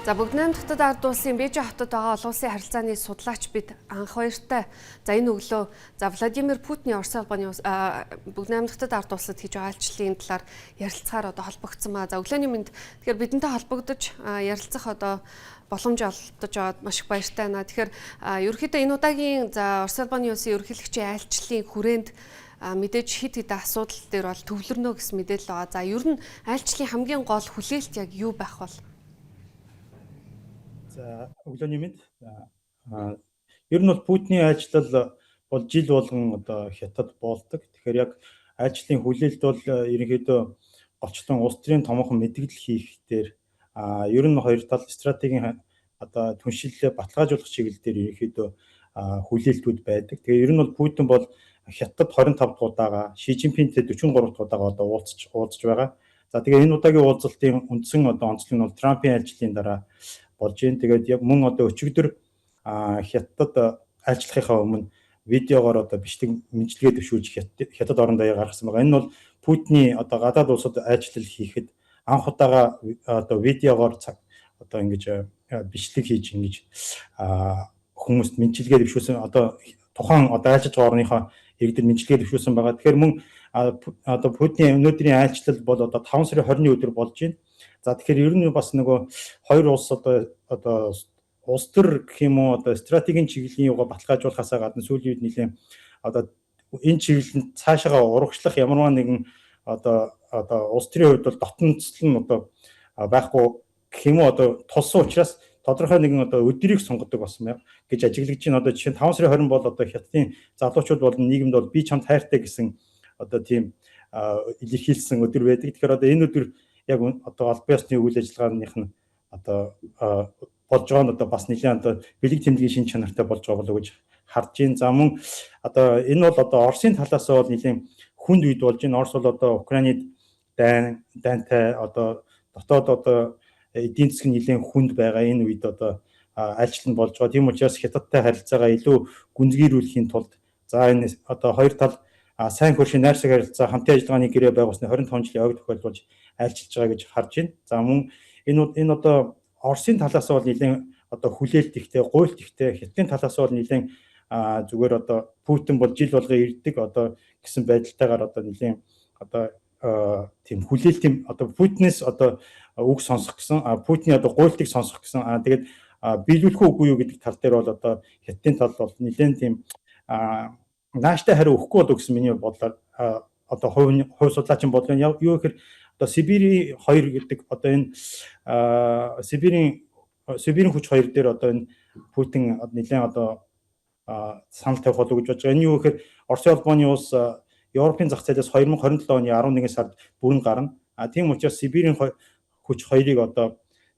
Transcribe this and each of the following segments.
За бүгд найрамдахад ард улсын Бээжин хотод байгаа олон улсын харилцааны судлаач бид анх баяртай. За энэ өглөө Владимир Путиний Орос улбаны бүгд найрамдахад ард улсад хийж байгаа айлчлалын талаар ярилцахаар холбогдсон ба. За өглөөний мэнд тэгэхээр бидэнтэй холбогдож ярилцах боломж олдож аваад маш их баяртай байна. Тэгэхээр ерөнхийдөө энэ удаагийн Орос улбаны улсын ерөнхийлөгчийн айлчлалын хүрээнд мэдээж хит асуудал дээр бол төвлөрнө гэсэн мэдээлэл байгаа. За ер нь айлчлалын хамгийн гол хүлээлт яг юу байх вэ? За өглөөний мэнд. Ер нь бол Путиний айлчлал бол жил болгон хятад болдог. Тэгэхээр яг айлчлалын хүлээлт бол ерөнхийдөө голчлон улс төрийн томоохон мэдгэл хийх дээр ер нь хоёр тал стратегийн түншлэлээ баталгаажуулах чиглэлээр ерөнхийдөө хүлээлтүүд байдаг. Тэгээ ер нь бол Путин бол хятад 25 дахь удаага, Ши Цзиньпинтэй 43 дахь удаага уулзж байгаа. За тэгээ энэ удаагийн уулзалтын үндсэн онцлог нь бол Трампын айлчлалын дараа болж байна. Тэгээд яг мөн өчигдөр хятад айлчлахынхаа өмнө видеогоор бичлэг мэдлэгээ төвшүүлж хятад орон даяар гаргасан байгаа. Энэ нь бол Путиний гадаад улсад айлчлал хийхэд анх удаага видеогоор ингэж бичлэг хийж ингэж хүмүүст мэдлэгээ төвшүүлсэн тухайн айлчилж байгаа орныхоо иргэдэд мэдлэгээ төвшүүлсэн байгаа. Тэгэхээр мөн Путиний өнөөдрийн айлчлал бол 5 сарын 20-ны өдөр болж байна. За тэгэхээр ер нь бас нөгөө хоёр улс улс төр гэх юм уу стратегийн чиглэлийн юугаа баталгаажуулахаас гадна сүүлийн үед нэлээд энэ чиглэлд цаашаа урагшлах ямарваа нэгэн улс төрийн хувьд бол дотнодцол нь байхгүй гэх юм уу тулсан учраас тодорхой нэгэн өдрийг сонгодог болсон гэж ажиглагдж байна. Жишээ нь 5 сарын 20 бол хятадын залуучууд болон нийгэмд бол би чамд хайртай гэсэн тийм илэрхийлсэн өдөр байдаг. Тэгэхээр энэ өдөр яг албан ёсны үйл ажиллагааных нь болж байгаа нь бас нэлээд бэлэг тэмдгийн шин чанартай болж байгаа болов гэж харж байна. За мөн энэ бол Оросын талаас бол нэлээд хүнд үед болж байна. Орос бол Украинад дайнтай дотоод эдийн засаг нэлээд хүнд байгаа. Энэ үед айлчлал нь болж байгаа. Тийм учраас хятадтай харилцаагаа илүү гүнзгийрүүлэхийн тулд за энэ хоёр тал сайн хөршин найрсаг харилцаа хамтын ажиллагааны гэрээ байгуулсны 25 жилийн ойг тохиолдуулж айлчилж байгаа гэж харж байна. За мөн энэ Оросын талаас бол нэлээд хүлээлт ихтэй, гуйлт ихтэй, хятадын талаас бол нэлээд зүгээр Путин бол жил болго ирдэг гэсэн байдалтайгаар нэлээд тийм хүлээлт Путинээс үг сонсох гэсэн, Путиний гуйлтыг сонсох гэсэн. Тэгээд биелүүлэх үгүй юу гэдэг тал дээр бол хятадын тал бол нэлээд тийм нааштай хариу өгөхгүй болов гэсэн миний бодлоор хувь судлаачийн бодлоо юу гэхээр Сибири 2 гэдэг энэ Сибирийн хүч 2 дээр энэ Путин нэлээд санал тавих болов гэж бодож байгаа. Энэ юу гэхээр Оросын улбаны улс Европын зах зээлээс 2027 оны 11 сард бүрэн гарна. Тийм учраас Сибирийн хүч 2-ыг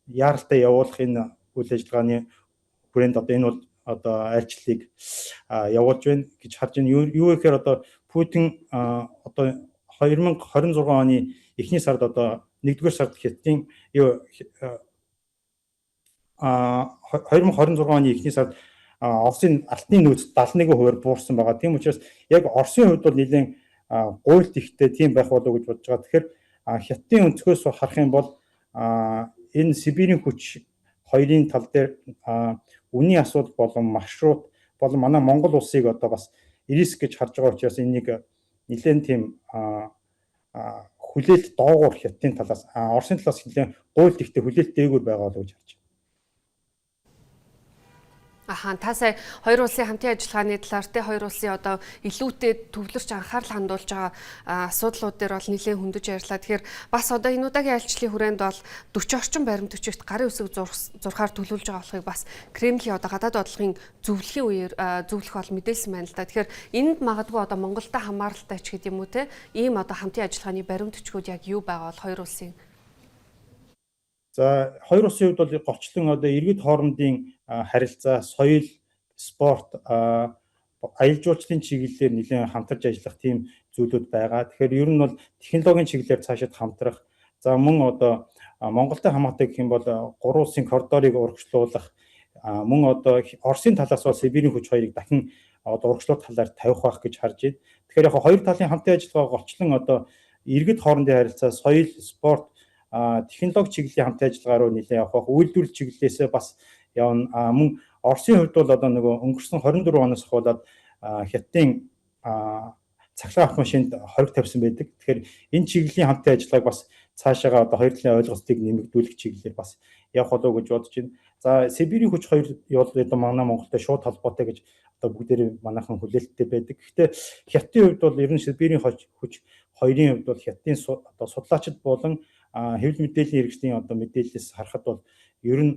яаралтай явуулах энэ үйл ажиллагааны хүрээнд энэ бол айлчлалыг явуулж байна гэж харж байна. Юу гэхээр Путин 2026 оны эхний сард 1-р сард хятадын 2026 оны эхний сард Оросын алтны нөөц 71% буурсан байгаа. Тийм учраас яг Оросын хувьд бол нэлээд гуйлт ихтэй тийм байх болов гэж бодож байгаа. Тэгэхээр хятадын өнцгөөс харах юм бол энэ Сибирийн хүч 2-ын тал дээр үнийн асуудал болон маршрут болон манай Монгол улсыг бас риск гэж харж байгаа учраас энийг нэлээд тийм хүлээлт доогуур хятадын талаас Оросын талаас нэлээд гуйлт ихтэй хүлээлт дээгүүр байгаа болов гэж харж байна. Та сая хоёр улсын хамтын ажиллагааны талаар хоёр улсын илүүтэй төвлөрч анхаарал хандуулж байгаа асуудлууд дээр бол нэлээд хөндөж ярьлаа. Тэгэхээр бас энэ удаагийн айлчлалын хүрээнд бол 40 орчим баримт төчөгт гарын үсэг зурхаар төлөвлөж байгаа болохыг бас Кремлийн гадаад бодлогын зөвлөхийн үеэр зөвлөх бол мэдээлсэн байна л да. Тэгэхээр энд магадгүй Монголтой хамааралтай ч гэдэг юм уу те ийм хамтын ажиллагааны баримт төчгүүд яг юу байгаа бол хоёр улсын. За хоёр улсын хувьд бол голчлон иргэд хоорондын харилцаа, соёл, спорт, аялал жуулчлалын чиглэлээр нэлээд хамтарч ажиллах тийм зүйлүүд байгаа. Тэгэхээр ер нь бол технологийн чиглэлээр цаашид хамтрах. За мөн Монголтой хамаатай гэх юм бол 3 улсын коридорыг урагшлуулах. Мөн Оросын талаас бол Сибирийн хүч 2-ыг дахин урагшлуулах талаар тавих байх гэж харж байна. Тэгэхээр яг хоёр талын хамтын ажиллагаа голчлон иргэд хоорондын харилцаа, соёл, спорт технологи чиглэлийн хамт ажиллагаа руу нэлээд явах, үйлдвэрлэл чиглэлээсээ бас явна. Мөн Оросын хувьд бол одоо нөгөө өнгөрсөн 24 оноос хавуулаад Хятадын цахилгаан автомашинд хориг тавьсан байдаг. Тэгэхээр энэ чиглэлийн хамтын ажиллагааг бас цаашаага одоо хоёр талын ойлголцыг нэмэгдүүлэх чиглэлээр бас явах болов гэж бодож байна. За Сибирийн хүч 2 явал одоо манай Монголтой шууд холбоотой гэж одоо бүгдээр манайхан хүлээлттэй байдаг. Гэхдээ Хятадын хувьд бол ер нь Сибирийн хүч 2-ын хувьд бол Хятадын одоо судлаачид болон хэвлэл мэдээллийн хэрэгслийн одоо мэдээлэлээс харахад бол ер нь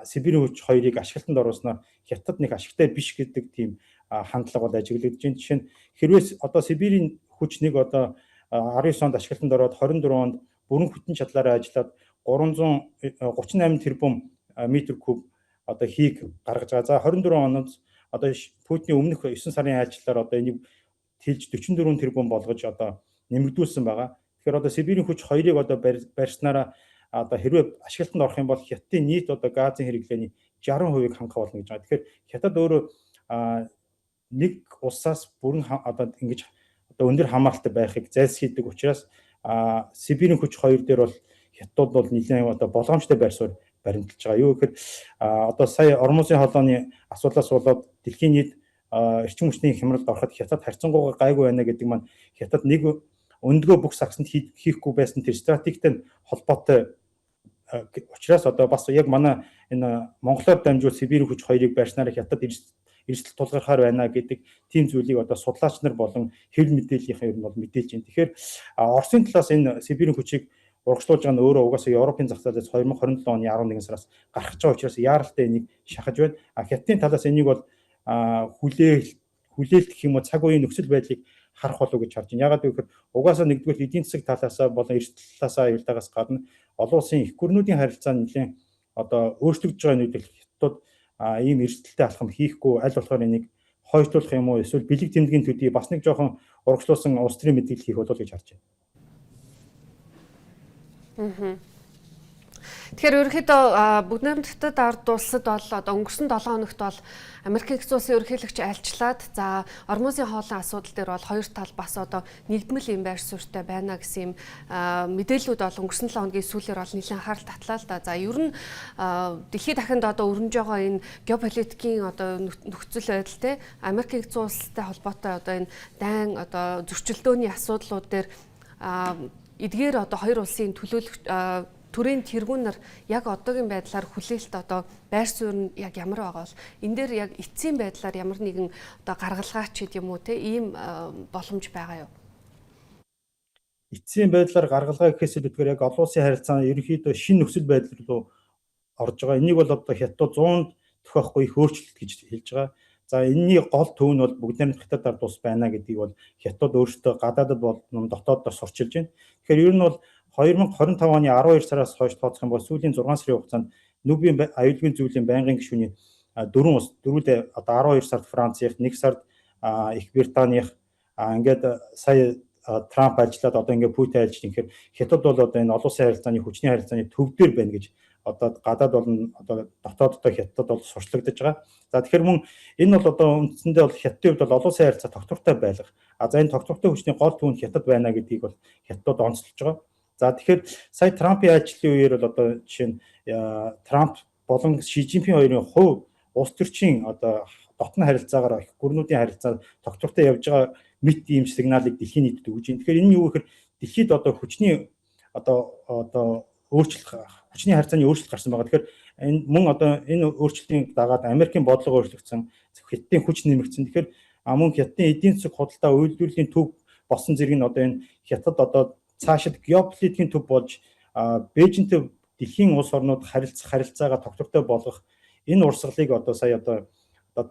Сибирийн хүч 2-ыг ашиглалтанд оруулснаар Хятад нэг ашигтай биш гэдэг тийм хандлага бол ажиглагдж байна. Жишээ нь хэрвээ одоо Сибирийн хүч нэг одоо 19 онд ашиглалтанд ороод 24 онд бүрэн бүтэн чадлаараа ажиллаад 338 тэрбум метр куб одоо хийг гаргаж байгаа. За 24 онд одоо Путиний өмнөх 9 сарын айлчлалаар одоо энийг тэлж 44 тэрбум болгож одоо нэмэгдүүлсэн байгаа. Тэгэхээр одоо Сибирийн хүч 2-ыг одоо барьснараа одоо хэрвээ ашиглалтанд орох юм бол Хятадын нийт одоо газын хэрэглээний 60% хангах болно гэж байгаа. Тэгэхээр Хятад өөрөө нэг улсаас бүрэн одоо ингэж одоо өндөр хамааралтай байхыг зайлсхийдэг учраас Сибирийн хүч 2 дээр бол Хятад бол нэлээд одоо болгоомжтой байр суурь баримталж байгаа. Юу гэхээр одоо сая Ормозын холооны асуудлаас болоод дэлхийн нийт эрчим хүчний хямралд ороход Хятад харьцангуйгаа гайгүй байна гэдэг маань Хятад нэг өндгөө бүх сагсанд хийхгүй байсан тэр стратегтэй холбоотой учраас одоо бас яг манай энэ Монголоор дамжуул Сибирийн хүч 2-ыг барьснараа Хятад эрсдэл тулгархаар байна гэдэг тийм зүйлийг одоо судлаач нар болон хэвлэл мэдээллийнхэн ер нь бол мэдээлж байна. Тэгэхээр Оросын талаас энэ Сибирийн хүчийг урагшлуулж байгаа нь өөрөө угаасаа Европын зах зээлээс 2027 оны 11 сараас гарах гэж байгаа учраас яаралтай энийг шахаж байна. Хятадын талаас энийг бол хүлээлт гэх юм уу цаг үеийн нөхцөл байдлыг харах болов гэж харж байна. Ягаад гэвэл угаасаа нэгдүгээр эдийн засаг талаасаа болон эрсдэл талаасаа аюултаагаас гадна олон улсын их гүрнүүдийн харилцаа нэлээд одоо өөрчлөгдөж байгаа нүдэл Хятад ийм эрсдэлтэй алхам хийхгүй аль болохоор энийг хойшлуулах юм уу эсвэл бэлэг тэмдгийн төдий бас нэг жоохон урагшлуулсан улс төрийн мэдээлэл хийх болов гэж харж байна. Тэгэхээр ерөнхийдөө бүгд найрамдагчдад ард улсад бол одоо өнгөрсөн 7 хоногт бол Америкийн нэгдсэн улсын ерөнхийлөгч альчлаад за Ормозын хоолны асуудал дээр бол хоёр тал бас одоо нэгдмэл юм байр суурьтай байна гэсэн юм мэдээллүүд бол өнгөрсөн 7 хоногийн сүүлээр бол нэлээд анхаарал татлаа л да. За ер нь дэлхийд дахинд одоо өрнөж байгаа энэ геополитикийн одоо нөхцөл байдал те Америкийн нэгдсэн улстай холбоотой одоо энэ дайн одоо зөрчилдөөний асуудлууд дээр эдгээр одоо хоёр улсын төлөөлөгч төрийн тэргүүнээр яг одоогийн байдлаар хүлээлт одоо байр суурь нь яг ямар байгаа бол энэ дээр яг эцсийн байдлаар ямар нэгэн одоо гаргалгаач гэдэг юм уу те ийм боломж байгаа юу? Эцсийн байдлаар гаргалгаа гэхээс илүүгээр яг олон улсын харилцаа ерөнхийдөө шинэ нөхцөл байдал руу орж байгаа. Энийг бол одоо Хятад 100-д тохиохгүй их өөрчлөлт гэж хэлж байгаа. За энэний гол төв нь бол бүгд найрамдагчдад ард улс байна гэдгийг бол Хятад өөрсдөө гадаадд болон дотооддоо сурчилж байна. Тэгэхээр ер нь бол 2025 оны 12 сараас хойш тооцох юм бол сүүлийн 6 сарын хугацаанд Нүбийн аюулгүй зүйлийн байнгын гишүүний 4 улс дөрвөлдөө одоо 12 сард Францих, 1 сард Их Британих ингээд сая Трамп ажиллаад одоо ингээд Путин ажиллаж тэгэхээр Хятад бол одоо энэ олон улсын харилцааны хүчний харилцааны төв дээр байна гэж одоо гадаад болон одоо дотооддоо Хятад бол сурчлагдаж байгаа. За тэгэхээр мөн энэ бол одоо үндсэндээ бол Хятадын хувьд бол олон улсын харилцаа тогтвортой байлгах. За энэ тогтвортой хүчний гол түн Хятад байна гэдгийг бол Хятад онцлж байгаа. За тэгэхээр сая Трампын ажлын үеэр бол одоо жишээ нь Трамп болон Ши Жинпин хоёрын хувь улс төрчийн одоо дотны харилцаагаар их гүрнүүдийн харилцаа тогтвортой явж байгаа мэт ийм сигналыг дэлхийн нийтэд өгж байна. Тэгэхээр энэ юу гэхээр дэлхийд одоо хүчний одоо хүчний харилцааны өөрчлөлт гарсан байгаа. Тэгэхээр энэ мөн одоо энэ өөрчлөлтийн дагаад Америкийн бодлого өөрчлөгдсөн, Хятадын хүч нэмэгдсэн. Тэгэхээр мөн Хятадын эдийн засаг худалдаа үйлдвэрлэлийн төв болсон зэрэг нь одоо энэ Хятад одоо цаашид геополитикийн төв болж Бээжинтэй дэлхийн улс орнууд харилцаагаа тогтвортой болгох энэ урсгалыг одоо сая одоо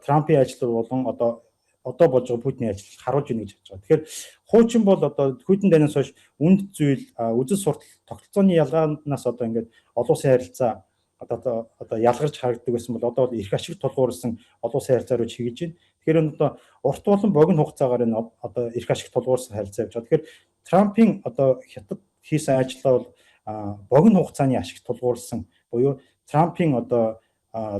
Трампын ажил болон одоо болж байгаа Путиний ажил харуулж байна гэж бодож байгаа. Тэгэхээр хуучин бол одоо Путин данаас хойш үнд зүйл үзэл суртал тогтолцооны ялгаанаас одоо ингээд олон улсын харилцаа одоо ялгарч харагддаг байсан бол одоо эрх ашиг тулгуурласан олон улсын харилцаа руу чиглэж байна. Тэгэхээр энэ одоо урт болон богино хугацаагаар энэ одоо эрх ашиг тулгуурсан харилцаа явж байгаа. Тэгэхээр Трампын одоо Хятад хийсэн ажлаа бол богино хугацааны ашиг тулгуурласан буюу Трампын одоо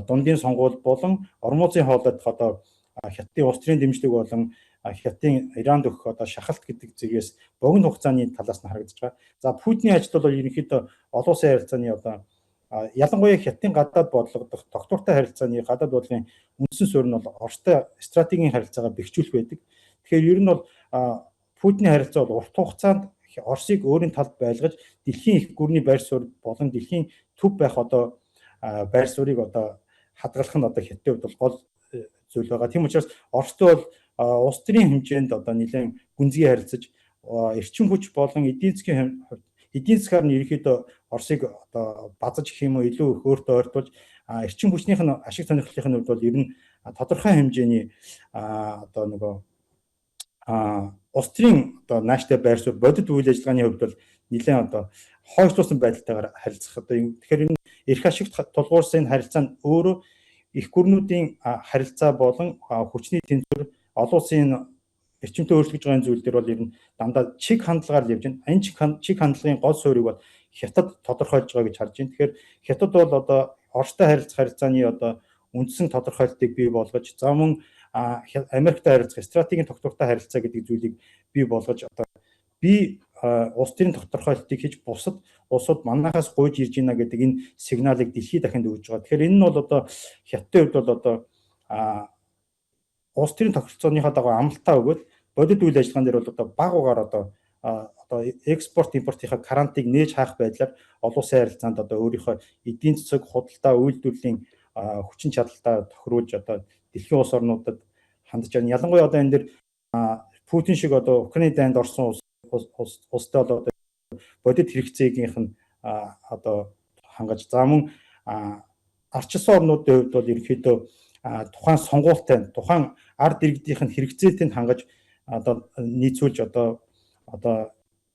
дундын сонгуул болон Ормозын хоолойдох одоо Хятадын улс төрийн дэмжлэг болон Хятадын Иранд өгөх одоо шахалт гэдэг зэрэгээс богино хугацааны талаас нь харагдаж байгаа. За Путиний ажил бол ерөнхийдөө олон улсын харилцааны одоо ялангуяа Хятадын гадаад бодлогодох тогтвортой харилцааны гадаад бодлогын үндсэн суурь нь бол Оростой стратегийн харилцаагаа бэхжүүлэх байдаг. Тэгэхээр ер нь бол Путиний харилцаа бол урт хугацаанд Оросыг өөрийн талд байлгаж дэлхийн их гүрний байр суурь болон дэлхийн төв байх одоо байр суурийг одоо хадгалах нь одоо Хятадын хувьд бол гол зүйл байгаа. Тийм учраас Оростой бол улс төрийн хэмжээнд одоо нэлээд гүнзгий харилцаж эрчим хүч болон эдийн засгаар нь ерөнхийдөө Оросыг одоо базаж гэх юм уу илүү их өөртөө ойртуулж эрчим хүчнийх нь ашиг сонирхлын хувьд бол ер нь тодорхой хэмжээний одоо нөгөө улс төрийн одоо нааштай байр суурь бодит үйл ажиллагааны хувьд бол нэлээд одоо хойшлуулсан байдалтайгаар харилцах одоо тэгэхээр энэ эрх ашигт тулгуурсан энэ харилцаа нь өөрөө их гүрнүүдийн харилцаа болон хүчний тэнцвэр олон улсын эрчимтэй өөрчлөгдөж байгаа зүйл дээр бол ер нь дандаа чиг хандлагаар л явж байна. Энэ чиг хандлагын гол суурийг бол Хятад тодорхойлж байгаа гэж харж байна. Тэгэхээр Хятад бол одоо Оростой харилцах харилцааны одоо үндсэн тодорхойлтыг бий болгож, за мөн Америктэй харилцах стратегийн тогтвортой харилцаа гэдэг зүйлийг бий болгож одоо улс төрийн тодорхойлтыг хийж бусад улсууд манайхаас гуйж ирж байна гэдэг энэ сигналыг дэлхийд дахинд өгж байгаа. Тэгэхээр энэ нь бол одоо Хятадын хувьд бол одоо улс төрийн тогтолцооныхоо дагуу амлалтаа өгөөд бодит үйл ажиллагаан дээр бол одоо баг угаар одоо экспорт импортынхаа карантыг нээж хаах байдлаар олон улсын харилцаанд одоо өөрийнхөө эдийн засаг, худалдаа, үйлдвэрлэлийн хүчин чадалтаа тохируулж одоо дэлхийн улс орнуудад хандж байна. Ялангуяа одоо энэ дэр Путин шиг одоо Украины дайнд орсон улстай бол одоо бодит хэрэгцээгийнх нь одоо хангаж, за мөн арчилсан орнуудын хувьд бол ерөнхийдөө тухайн сонгуультай, тухайн ард иргэдийнх нь хэрэгцээтэнд хангаж одоо нийцүүлж одоо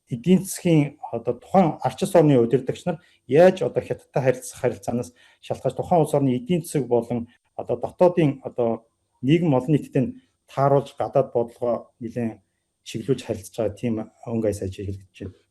эдийн засгийн одоо тухайн арчилсан орны удирдагч нар яаж одоо Хятадтай харилцах харилцаанаас шалтгаалж тухайн улс орны эдийн засаг болон одоо дотоодын одоо нийгэм олон нийтэд тааруулж гадаад бодлогоо нэлээд чиглүүлж харилцаж байгаа тийм өнгө аяс ажил хийгдэж байна.